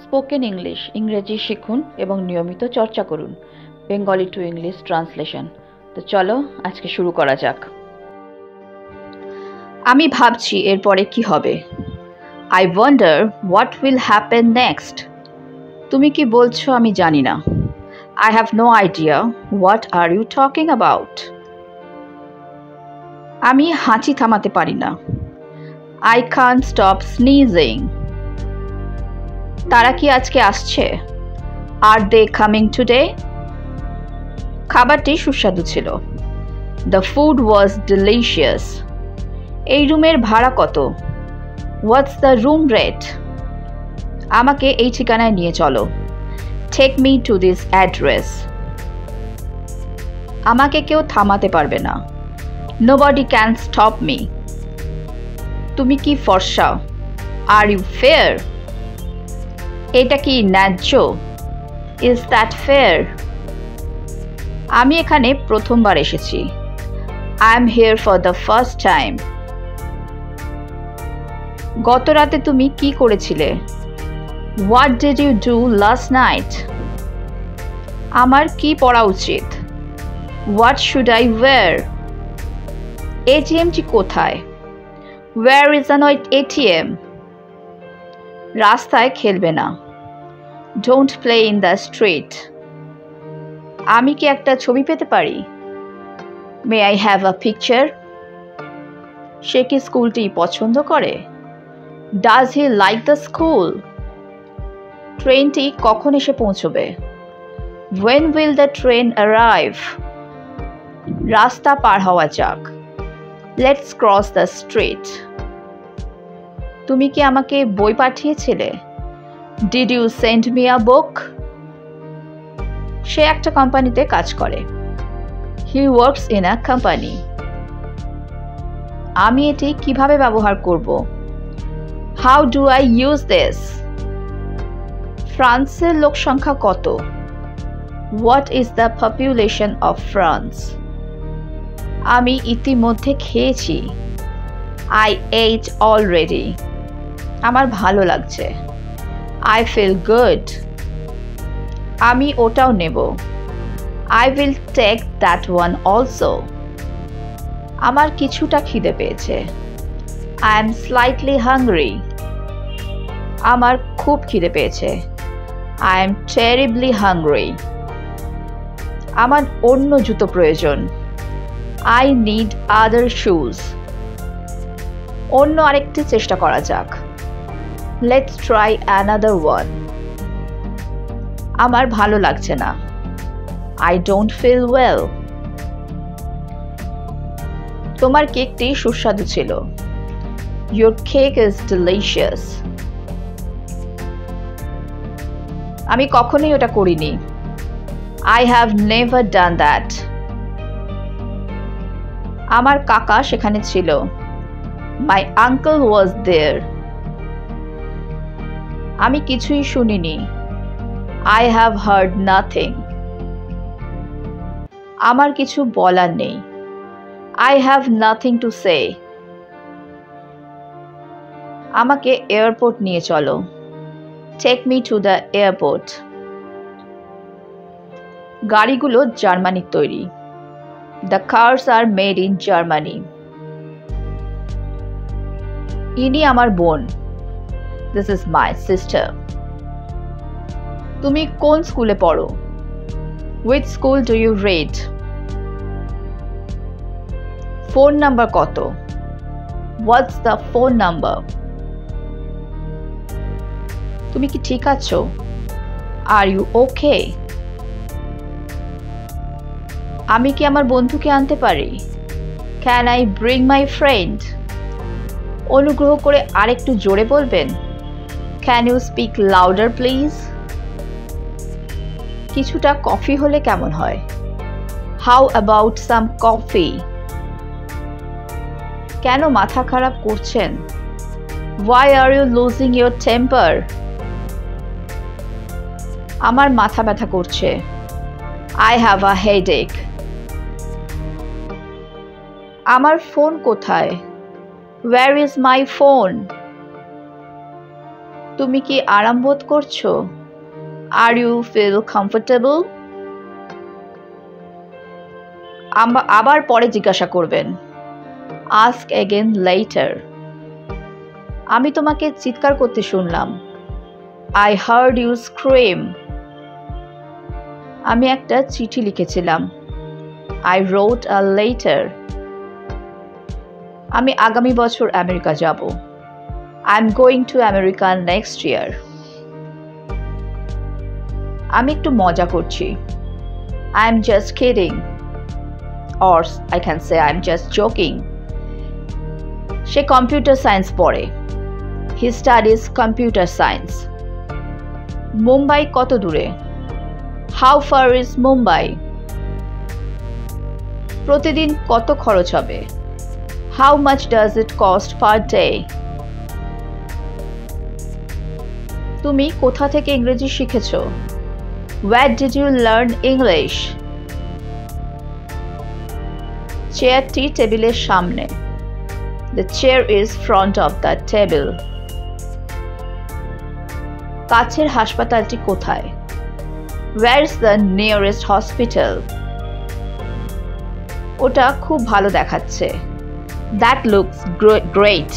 Spoken English ইংরেজি শিখুন এবং নিয়মিত চর্চা করুন। Bengali to English translation. তো চলো আজকে শুরু করা যাক। আমি ভাবছি এরপরে কি হবে। I wonder what will happen next. তুমি কি বলছো আমি জানি না। I have no idea what are you talking about. আমি হাঁচি থামাতে পারি না। I can't stop sneezing. তারা কি আজকে আসছে? Are they coming today? খাবারটি সুস্বাদু ছিল। The food was delicious. এই রুমের ভাড়া কত? What's the room rate? আমাকে এই ঠিকানায় নিয়ে চলো। Take me to this address. আমাকে কেউ থামাতে পারবে না। Nobody can stop me. তুমি কি ফর্সা? Are you fair? এটা কি ন্যায্য? Is that fair? আমি এখানে প্রথমবার এসেছি। I am here for the first time. গত রাতে তুমি কি করেছিলে? What did you do last night? আমার কি পড়া উচিত? What should I wear? এটিএমটি কোথায়? Where is an ATM? রাস্তায় খেলবে না। Don't play in the street. আমি কি একটা ছবি পেতে পারি? May I have a picture? সে কি স্কুলটি পছন্দ করে? Does he like the school? ট্রেনটি কখন এসে পৌঁছবে? When will the train arrive? রাস্তা পার হওয়া যাক। Let's cross the street. তুমি কি আমাকে বই পাঠিয়েছিলে? Did you send me a book? সে একটা কোম্পানিতে কাজ করে। He works in a company. আমি এটি কিভাবে ব্যবহার করব? How do I use this? ফ্রান্সের লোক সংখ্যা কত? What is the population of France? আমি ইতিমধ্যে খেয়েছি। I ate already. আমার ভালো লাগছে। I feel good. আমি ওটাও নেব। I will take that one also. আমার কিছুটা খিদে পেয়েছে। I am slightly hungry. আমার খুব খিদে পেয়েছে। I am terribly hungry. আমার অন্য জুতো প্রয়োজন। I need other shoes. অন্য আরেকটি চেষ্টা করা যাক। Let's try another one. আমার ভালো লাগছে না। I don't feel well. তোমার কেকটি সুস্বাদু ছিল। Your cake is delicious. আমি কখনোই ওটা করিনি। I have never done that. আমার কাকা সেখানে ছিল। My uncle was there. আমি কিছুই শুনিনি। I have heard nothing. আমার কিছু বলার নেই। I have nothing to say. আমাকে এয়ারপোর্ট নিয়ে চলো। Take me to the airport. গাড়িগুলো জার্মানির তৈরি। The cars are made in Germany. ইনি আমার বোন। This is my sister. তুমি কোন স্কুলে পড়ো? Which school do you read? Phone number কত? What's the phone number? তুমি কি ঠিক আছো? Are you okay? আমি কি আমার বন্ধুকে আনতে পারি? Can I bring my friend? অনুগ্রহ করে আরেকটু জোরে বলবেন? Can you speak louder please? কিছুটা কফি হলে কেমন হয়? How about some coffee? কেন মাথা খারাপ করছেন? Why are you losing your temper? আমার মাথা ব্যথা করছে। I have a headache. আমার ফোন কোথায়? Where is my phone? তুমি কি আরাম বোধ করছো? Are you feel comfortable? আবার পরে জিজ্ঞাসা করবেন। Ask again later. আমি তোমাকে চিৎকার করতে শুনলাম। I heard you scream. আমি একটা চিঠি লিখেছিলাম। I wrote a letter. আমি আগামী বছর আমেরিকা যাব। I am going to America next year. আমি একটু মজা করছি। I am just kidding. Or I can say I am just joking. সে কম্পিউটার সায়েন্স পড়ে। He studies computer science. Mumbai কত দূরে? How far is Mumbai? প্রতিদিন কত খরচ হবে? How much does it cost per day? তুমি কোথা থেকে ইংরেজি শিখেছ? Where did you learn English? চেয়ারটি টেবিলের সামনে। The chair is front of the table. কাছের হাসপাতালটি কোথায়? Where is the nearest hospital? ওটা খুব ভালো দেখাচ্ছে। That looks great.